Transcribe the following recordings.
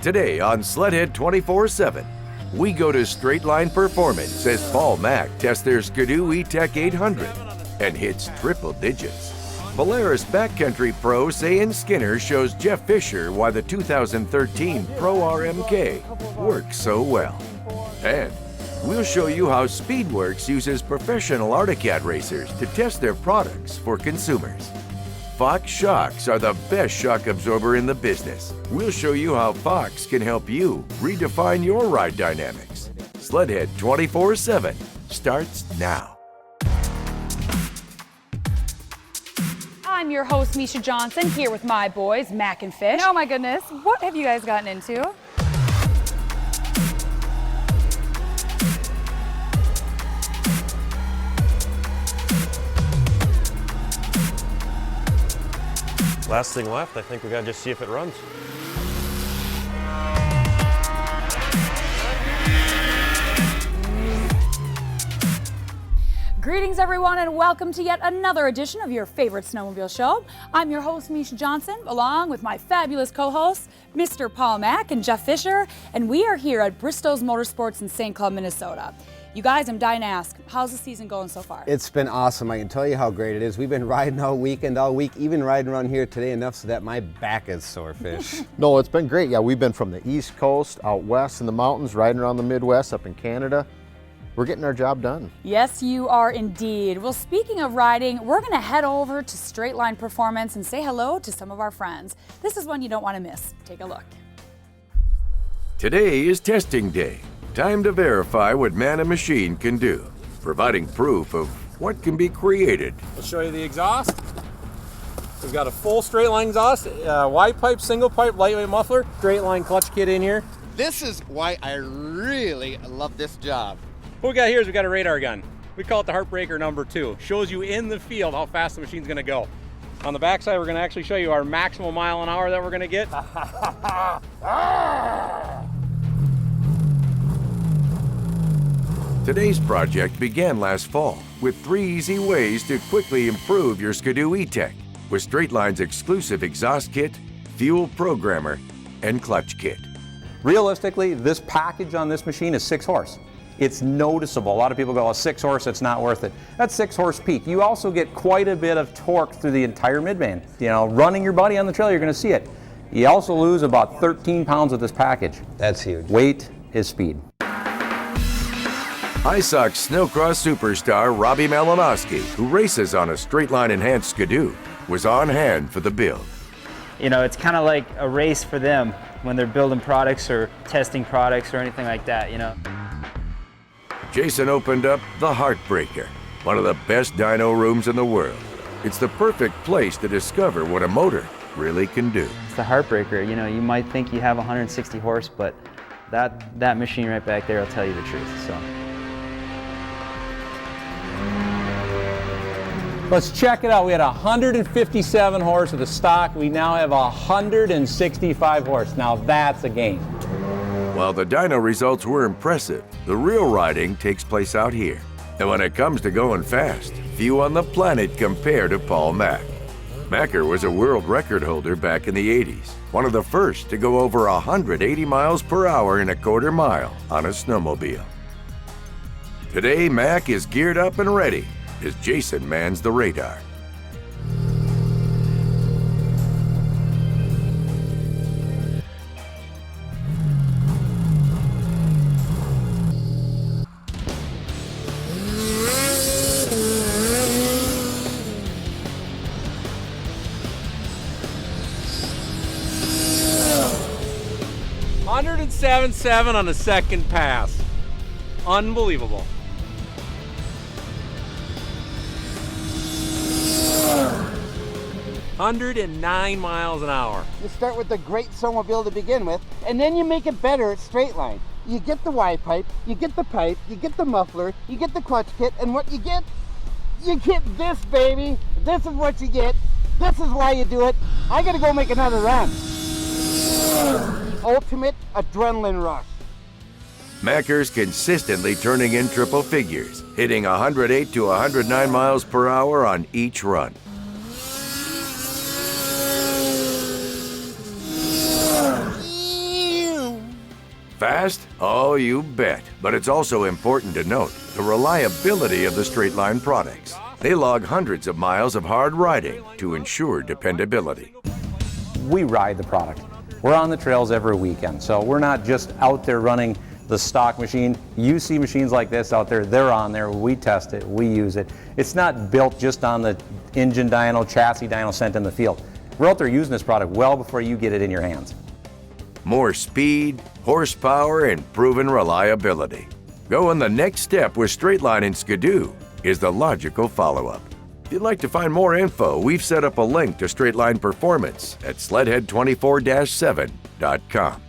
Today on SLEDHEAD 24/7, we go to Straight Line Performance as Paul Mack tests their Skidoo E-Tech 800 and hits triple digits. Polaris Backcountry Pro Sayan Skinner shows Jeff Fisher why the 2013 Pro RMK works so well. And we'll show you how Speedworks uses professional Arctic Cat racers to test their products for consumers. Fox shocks are the best shock absorber in the business. We'll show you how Fox can help you redefine your ride dynamics. SLEDHEAD 24/7 starts now. I'm your host, Misha Johnson, here with my boys, Mac and Fish. Oh my goodness, what have you guys gotten into? Last thing left, I think we gotta just see if it runs. Greetings, everyone, and welcome to yet another edition of your favorite snowmobile show. I'm your host, Misha Johnson, along with my fabulous co-hosts, Mr. Paul Mack and Jeff Fisher, and we are here at Bristow's Motorsports in St. Cloud, Minnesota. You guys, I'm dying to ask, how's the season going so far? It's been awesome. I can tell you how great it is. We've been riding all weekend, all week, even riding around here today enough so that my back is sore, Fish. No, it's been great. Yeah, we've been from the East Coast, out west in the mountains, riding around the Midwest, up in Canada. We're getting our job done. Yes, you are indeed. Well, speaking of riding, we're going to head over to Straight Line Performance and say hello to some of our friends. This is one you don't want to miss. Take a look. Today is testing day. Time to verify what man and machine can do, providing proof of what can be created. I'll show you the exhaust. We've got a full straight line exhaust, wide pipe, single pipe, lightweight muffler, straight line clutch kit in here. This is why I really love this job. What we got here is we got a radar gun. We call it the Heartbreaker number 2. Shows you in the field how fast the machine's gonna go. On the backside, we're gonna actually show you our maximum mile an hour that we're gonna get. Today's project began last fall with 3 easy ways to quickly improve your Skidoo E-Tech with Straight Line's exclusive exhaust kit, fuel programmer, and clutch kit. Realistically, this package on this machine is 6 horse. It's noticeable. A lot of people go, oh, 6 horse, it's not worth it. That's 6 horse peak. You also get quite a bit of torque through the entire midband. You know, running your buddy on the trail, you're gonna see it. You also lose about 13 pounds with this package. That's huge. Weight is speed. ISOC's snowcross superstar Robbie Malinowski, who races on a Straight Line enhanced Skidoo, was on hand for the build. You know, it's kind of like a race for them when they're building products or testing products or anything like that, you know. Jason opened up the Heartbreaker, one of the best dyno rooms in the world. It's the perfect place to discover what a motor really can do. It's the Heartbreaker. You know, you might think you have 160 horse, but that machine right back there will tell you the truth. So. Let's check it out. We had 157 horse with the stock. We now have 165 horse. Now that's a gain. While the dyno results were impressive, the real riding takes place out here. And when it comes to going fast, few on the planet compare to Paul Mack. Macker was a world record holder back in the 80s, one of the first to go over 180 miles per hour in a quarter mile on a snowmobile. Today, Mack is geared up and ready as Jason mans the radar. .177 on the second pass. Unbelievable. .109 miles an hour. You start with a great snowmobile to begin with, and then you make it better at Straight Line. You get the Y pipe, you get the pipe, you get the muffler, you get the clutch kit, and what you get this, baby. This is what you get. This is why you do it. I gotta go make another run. Ultimate adrenaline rush. Macker's consistently turning in triple figures, hitting 108 to 109 miles per hour on each run. Fast? Oh, you bet. But it's also important to note the reliability of the straight line products. They log hundreds of miles of hard riding to ensure dependability. We ride the product. We're on the trails every weekend, so we're not just out there running the stock machine. You see machines like this out there, they're on there, we test it, we use it. It's not built just on the engine dyno, chassis dyno sent in the field. We're out there using this product well before you get it in your hands. More speed, horsepower, and proven reliability. Going the next step with straight line and Skidoo is the logical follow-up. If you'd like to find more info, we've set up a link to straight line performance at SLEDHEAD24-7.com.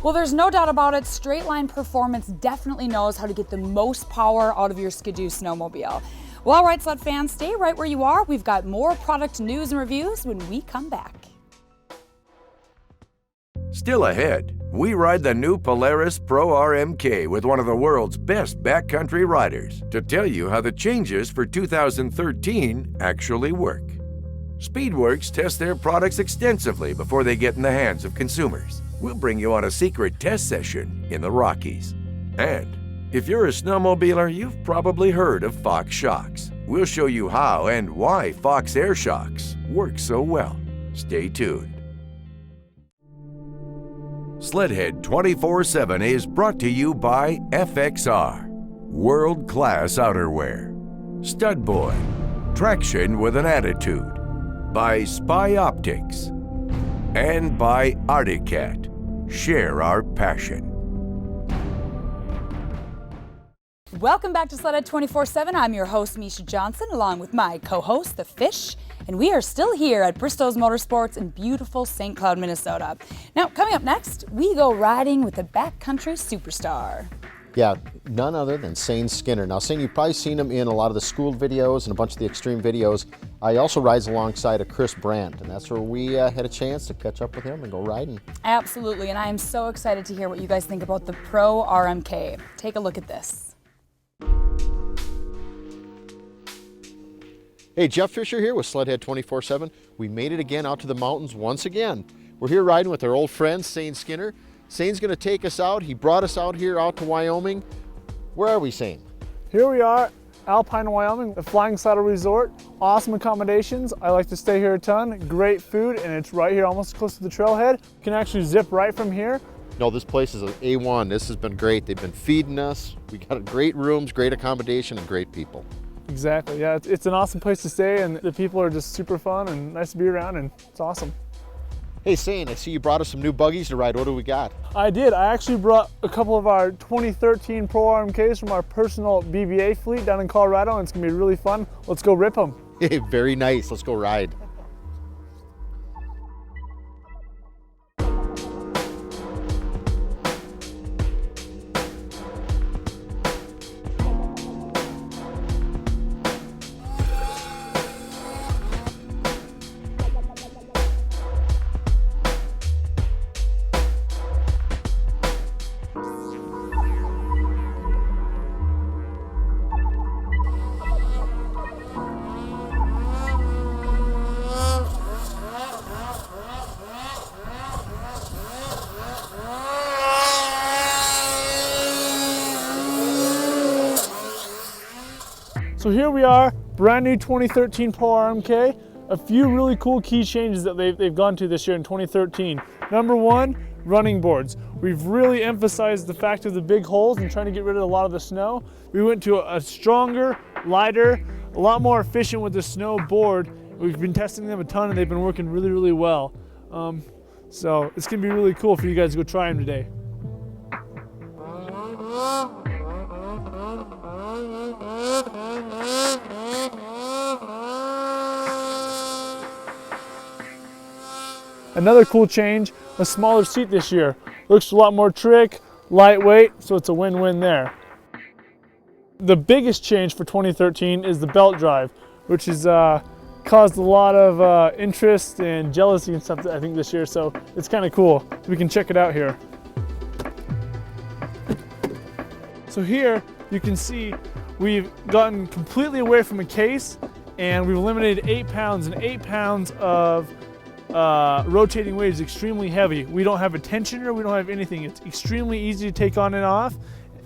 Well, there's no doubt about it, Straight Line Performance definitely knows how to get the most power out of your Skidoo snowmobile. Well, all right, sled fans, stay right where you are. We've got more product news and reviews when we come back. Still ahead, we ride the new Polaris Pro RMK with one of the world's best backcountry riders to tell you how the changes for 2013 actually work. Speedworks tests their products extensively before they get in the hands of consumers. We'll bring you on a secret test session in the Rockies. And if you're a snowmobiler, you've probably heard of Fox shocks. We'll show you how and why Fox air shocks work so well. Stay tuned. SLEDHEAD 24/7 is brought to you by FXR, world-class outerwear. Stud Boy, traction with an attitude. By Spy Optics. And by Articat, share our passion. Welcome back to SLEDHEAD 24/7. I'm your host, Misha Johnson, along with my co-host, The Fish, and we are still here at Bristow's Motorsports in beautiful St. Cloud, Minnesota. Now, coming up next, we go riding with the backcountry superstar. Yeah, none other than Shane Skinner. Now, Shane, you've probably seen him in a lot of the school videos and a bunch of the extreme videos. He also rides alongside of Chris Brandt, and that's where we had a chance to catch up with him and go riding. Absolutely, and I am so excited to hear what you guys think about the Pro RMK. Take a look at this. Hey, Jeff Fisher here with SLEDHEAD 24/7. We made it again out to the mountains once again. We're here riding with our old friend, Shane Skinner. Shane's going to take us out. He brought us out here out to Wyoming. Where are we, Shane? Here we are, Alpine, Wyoming, the Flying Saddle Resort. Awesome accommodations. I like to stay here a ton. Great food, and it's right here, almost close to the trailhead. You can actually zip right from here. No, this place is an A1. This has been great. They've been feeding us. We got great rooms, great accommodation, and great people. Exactly, yeah, it's an awesome place to stay, and the people are just super fun and nice to be around, and it's awesome. Hey, Shane, I see you brought us some new buggies to ride. What do we got? I did. I actually brought a couple of our 2013 Pro RMKs from our personal BBA fleet down in Colorado, and it's gonna be really fun. Let's go rip them. Hey, very nice. Let's go ride. So here we are, brand new 2013 Pro RMK. A few really cool key changes that they've gone to this year in 2013. Number one, running boards. We've really emphasized the fact of the big holes and trying to get rid of a lot of the snow. We went to a stronger, lighter, a lot more efficient with the snow board. We've been testing them a ton and they've been working really, really well. So it's gonna be really cool for you guys to go try them today. Another cool change, a smaller seat this year. Looks a lot more trick, lightweight, so it's a win-win there. The biggest change for 2013 is the belt drive, which has caused a lot of interest and jealousy and stuff, I think, this year, so it's kind of cool. We can check it out here. So here you can see we've gotten completely away from a case and we've eliminated 8 pounds, and 8 pounds of rotating weight is extremely heavy. We don't have a tensioner, we don't have anything. It's extremely easy to take on and off.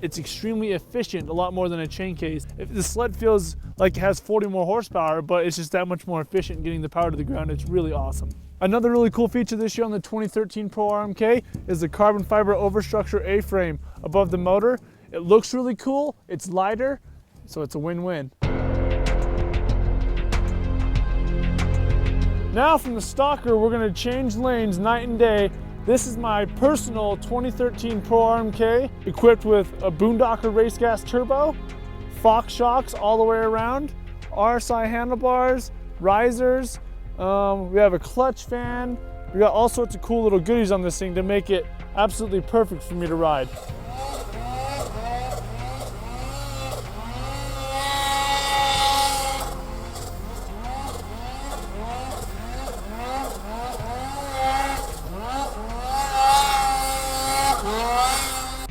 It's extremely efficient, a lot more than a chain case. The sled feels like it has 40 more horsepower, but it's just that much more efficient in getting the power to the ground. It's really awesome. Another really cool feature this year on the 2013 Pro RMK is the carbon fiber overstructure A-frame above the motor. It looks really cool, it's lighter, so it's a win-win. Now from the stalker, we're gonna change lanes night and day. This is my personal 2013 Pro RMK, equipped with a Boondocker race gas turbo, Fox shocks all the way around, RSI handlebars, risers, we have a clutch fan. We got all sorts of cool little goodies on this thing to make it absolutely perfect for me to ride.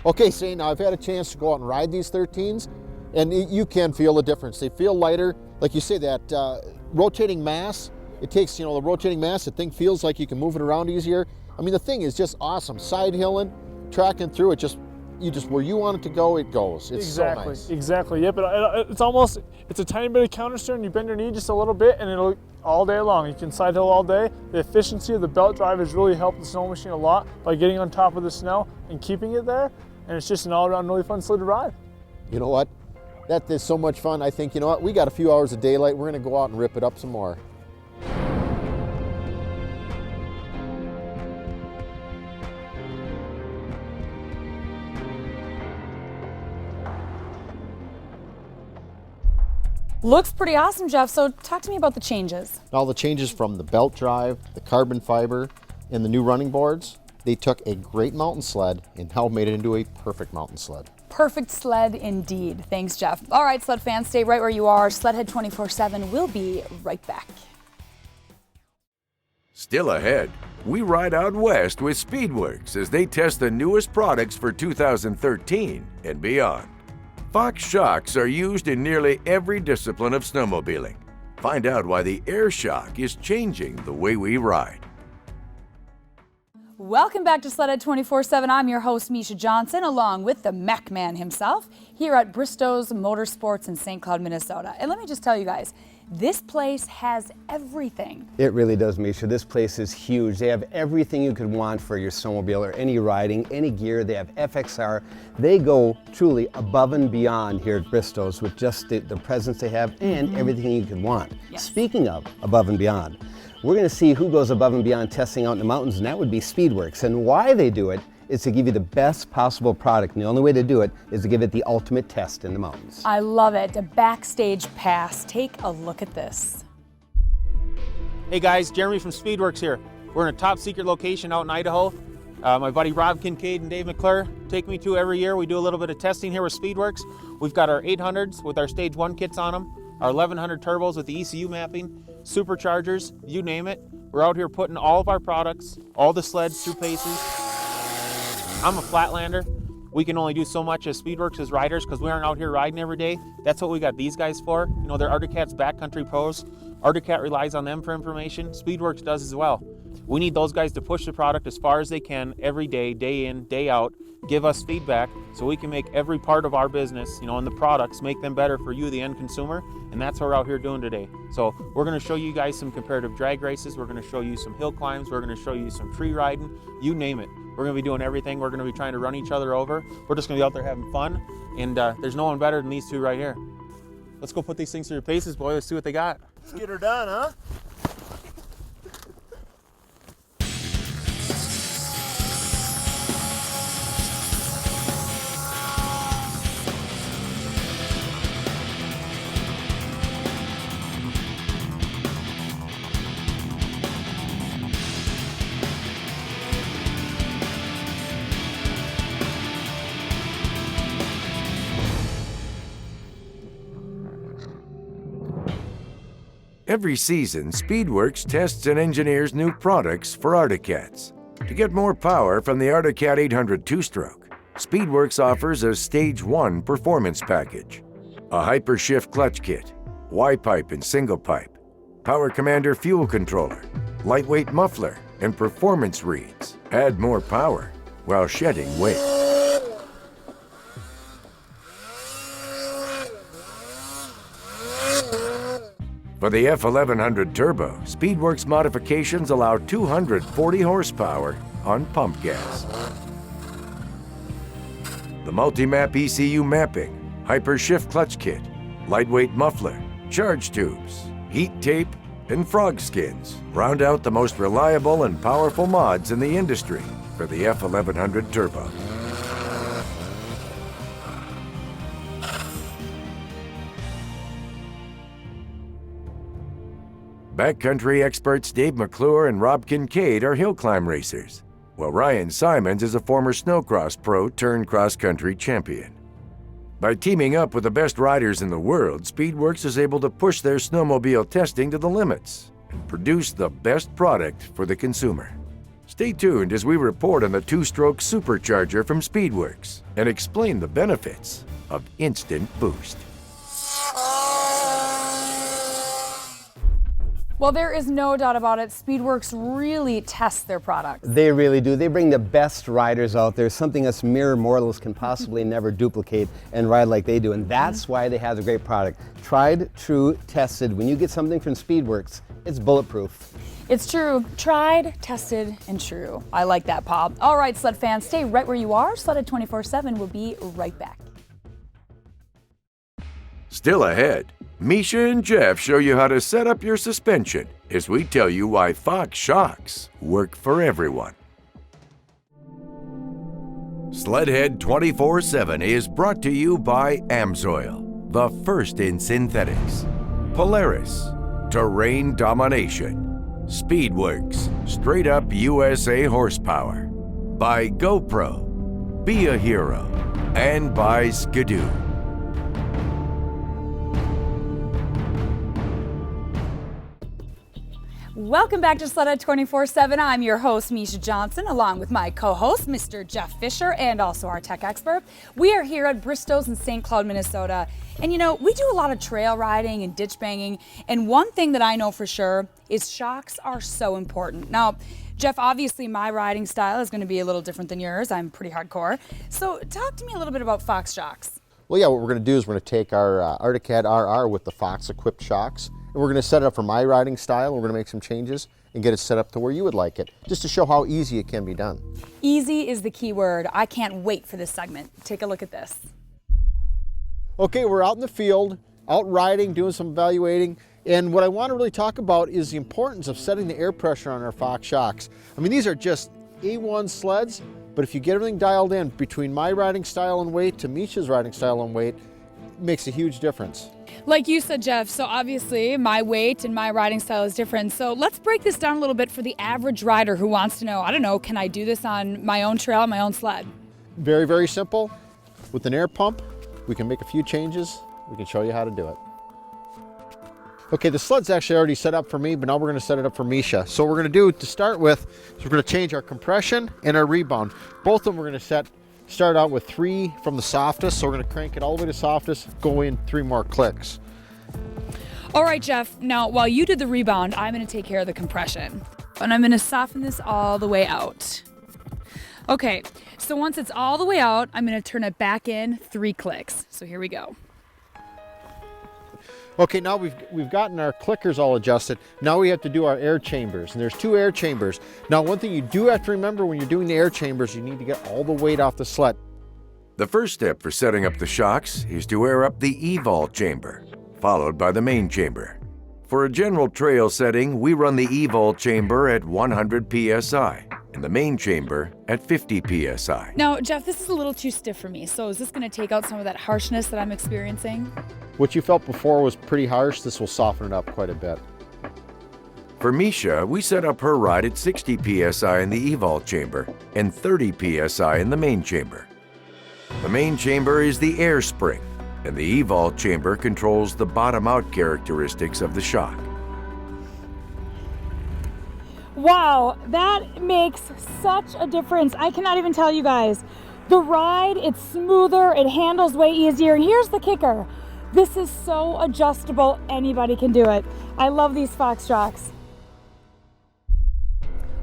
Okay, Shane, now I've had a chance to go out and ride these 13s, and you can feel the difference. They feel lighter. Like you say, that rotating mass, it takes, the rotating mass, the thing feels like you can move it around easier. I mean, the thing is just awesome. Side hilling, tracking through it, where you want it to go, it goes. It's exactly, so nice. Exactly, yeah, but it's a tiny bit of countersteer, and you bend your knee just a little bit, and it'll all day long. You can side hill all day. The efficiency of the belt drive has really helped the snow machine a lot by getting on top of the snow and keeping it there, and it's just an all-around really fun sled to ride. You know what? That is so much fun. I think, we got a few hours of daylight. We're gonna go out and rip it up some more. Looks pretty awesome, Jeff. So talk to me about the changes. All the changes from the belt drive, the carbon fiber, and the new running boards, they took a great mountain sled and now made it into a perfect mountain sled. Perfect sled indeed. Thanks, Jeff. All right, sled fans, stay right where you are. SLEDHEAD 24/7 will be right back. Still ahead, we ride out west with Speedworks as they test the newest products for 2013 and beyond. Fox shocks are used in nearly every discipline of snowmobiling. Find out why the air shock is changing the way we ride. Welcome back to SLEDHEAD 24/7. I'm your host, Misha Johnson, along with the Mac Man himself, here at Bristow's Motorsports in St. Cloud, Minnesota. And let me just tell you guys, this place has everything. It really does, Misha. This place is huge. They have everything you could want for your snowmobile or any riding, any gear. They have FXR. They go truly above and beyond here at Bristow's with just the presence they have and everything you could want. Yes. Speaking of above and beyond, we're going to see who goes above and beyond testing out in the mountains, and that would be Speedworks. And why they do it is to give you the best possible product, and the only way to do it is to give it the ultimate test in the mountains. I love it. A backstage pass. Take a look at this. Hey guys, Jeremy from Speedworks here. We're in a top secret location out in Idaho. My buddy Rob Kincaid and Dave McClure take me to every year. We do a little bit of testing here with Speedworks. We've got our 800s with our stage 1 kits on them, our 1100 turbos with the ECU mapping, superchargers, you name it. We're out here putting all of our products, all the sleds through paces. I'm a flatlander. We can only do so much as Speedworks as riders because we aren't out here riding every day. That's what we got these guys for. They're Arcticat's backcountry pros. Arcticat relies on them for information. Speedworks does as well. We need those guys to push the product as far as they can every day, day in, day out, give us feedback so we can make every part of our business, and the products, make them better for you, the end consumer, and that's what we're out here doing today. So we're gonna show you guys some comparative drag races, we're gonna show you some hill climbs, we're gonna show you some tree riding, you name it. We're gonna be doing everything. We're gonna be trying to run each other over. We're just gonna be out there having fun, and there's no one better than these two right here. Let's go put these things through your paces, boy. Let's see what they got. Let's get her done, huh? Every season, Speedworks tests and engineers new products for Arcticats. To get more power from the Arcticat 800 two-stroke, Speedworks offers a Stage 1 performance package, a Hypershift clutch kit, Y-pipe and single pipe, Power Commander fuel controller, lightweight muffler, and performance reeds add more power while shedding weight. For the F1100 Turbo, Speedworks modifications allow 240 horsepower on pump gas. The multi-map ECU mapping, hyper shift clutch kit, lightweight muffler, charge tubes, heat tape, and frog skins round out the most reliable and powerful mods in the industry for the F1100 Turbo. Backcountry experts Dave McClure and Rob Kincaid are hill climb racers, while Ryan Simons is a former snowcross pro turned cross-country champion. By teaming up with the best riders in the world, Speedworks is able to push their snowmobile testing to the limits and produce the best product for the consumer. Stay tuned as we report on the two-stroke supercharger from Speedworks and explain the benefits of Instant Boost. Well, there is no doubt about it. Speedworks really tests their products. They really do. They bring the best riders out there, something us mere mortals can possibly never duplicate and ride like they do. And that's why they have a great product. Tried, true, tested. When you get something from Speedworks, it's bulletproof. It's true. Tried, tested, and true. I like that, Paul. All right, sled fans, stay right where you are. SLEDHEAD 24/7 will be right back. Still ahead, Misha and Jeff show you how to set up your suspension as we tell you why Fox shocks work for everyone. SLEDHEAD 24/7 is brought to you by AMSOIL, the first in synthetics, Polaris, Terrain Domination, Speedworks, straight up USA horsepower, by GoPro, Be a Hero, and by Skidoo. Welcome back to SLEDHEAD 24/7. I'm your host, Misha Johnson, along with my co-host, Mr. Jeff Fisher, and also our tech expert. We are here at Bristow's in St. Cloud, Minnesota. And you know, we do a lot of trail riding and ditch banging. And one thing that I know for sure is shocks are so important. Now, Jeff, obviously my riding style is going to be a little different than yours. I'm pretty hardcore. So talk to me a little bit about Fox shocks. Well, yeah, what we're going to do is we're going to take our ArctiCat RR with the Fox equipped shocks, and we're going to set it up for my riding style. We're going to make some changes and get it set up to where you would like it, just to show how easy it can be done. Easy is the key word. I can't wait for this segment. Take a look at this. Okay, we're out in the field, out riding, doing some evaluating, and what I want to really talk about is the importance of setting the air pressure on our Fox shocks. I mean, these are just A1 sleds, but if you get everything dialed in between my riding style and weight to Misha's riding style and weight, it makes a huge difference. Like you said, Jeff, so obviously my weight and my riding style is different. So let's break this down a little bit for the average rider who wants to know, I don't know, can I do this on my own trail, my own sled? Very, very simple. With an air pump, we can make a few changes. We can show you how to do it. Okay, the sled's actually already set up for me, but now we're going to set it up for Misha. So what we're going to do to start with is we're going to change our compression and our rebound. Both of them we're going to start out with 3 from the softest, so we're going to crank it all the way to softest, go in 3 more clicks. All right, Jeff, now while you did the rebound, I'm going to take care of the compression. And I'm going to soften this all the way out. Okay, so once it's all the way out, I'm going to turn it back in 3 clicks. So here we go. Okay, now we've gotten our clickers all adjusted. Now we have to do our air chambers, and there's 2 air chambers. Now, one thing you do have to remember when you're doing the air chambers, you need to get all the weight off the sled. The first step for setting up the shocks is to air up the EVOL chamber, followed by the main chamber. For a general trail setting, we run the EVOL chamber at 100 psi and the main chamber at 50 psi. Now, Jeff, this is a little too stiff for me. So is this going to take out some of that harshness that I'm experiencing? What you felt before was pretty harsh. This will soften it up quite a bit. For Misha, we set up her ride at 60 psi in the EVOL chamber and 30 psi in the main chamber. The main chamber is the air spring, and the EVOL chamber controls the bottom-out characteristics of the shock. Wow, that makes such a difference. I cannot even tell you guys. The ride, it's smoother, it handles way easier, and here's the kicker. This is so adjustable, anybody can do it. I love these Fox shocks.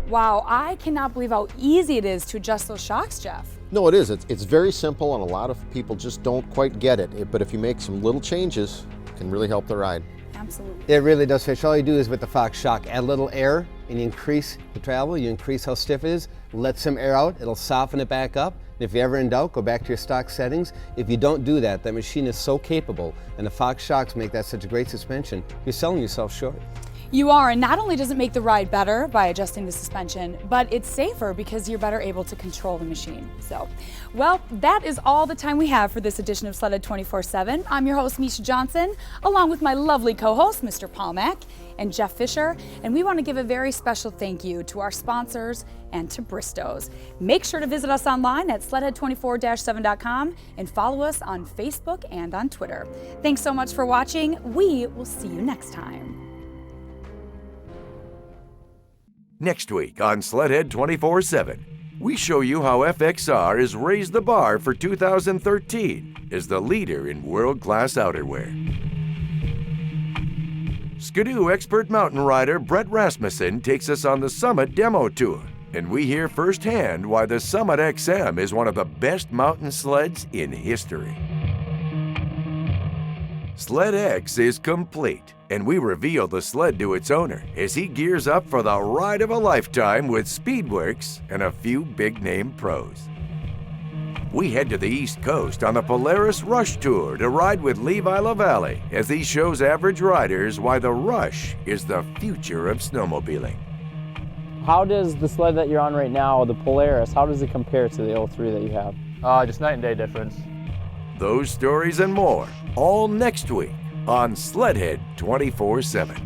Wow, I cannot believe how easy it is to adjust those shocks, Jeff. No, it is. It's very simple, and a lot of people just don't quite get it. But if you make some little changes, it can really help the ride. Absolutely. It really does, Fish. All you do is with the Fox shock, add a little air, and you increase the travel, you increase how stiff it is, let some air out, it'll soften it back up. And if you're ever in doubt, go back to your stock settings. If you don't do that, that machine is so capable, and the Fox shocks make that such a great suspension, you're selling yourself short. You are, and not only does it make the ride better by adjusting the suspension, but it's safer because you're better able to control the machine. So, well, that is all the time we have for this edition of SLEDHEAD 24/7. I'm your host, Misha Johnson, along with my lovely co-host, Mr. Paul Mack and Jeff Fisher, and we want to give a very special thank you to our sponsors and to Bristow's. Make sure to visit us online at SLEDHEAD24-7.com and follow us on Facebook and on Twitter. Thanks so much for watching. We will see you next time. Next week on SLEDHEAD 24/7, we show you how FXR has raised the bar for 2013 as the leader in world-class outerwear. Skidoo expert mountain rider Brett Rasmussen takes us on the Summit demo tour, and we hear firsthand why the Summit XM is one of the best mountain sleds in history. Sled X is complete, and we reveal the sled to its owner as he gears up for the ride of a lifetime with Speedworks and a few big-name pros. We head to the East Coast on the Polaris Rush Tour to ride with Levi LaValle as he shows average riders why the Rush is the future of snowmobiling. How does the sled that you're on right now, the Polaris, how does it compare to the 03 that you have? Just night and day difference. Those stories and more, all next week on SLEDHEAD 24/7.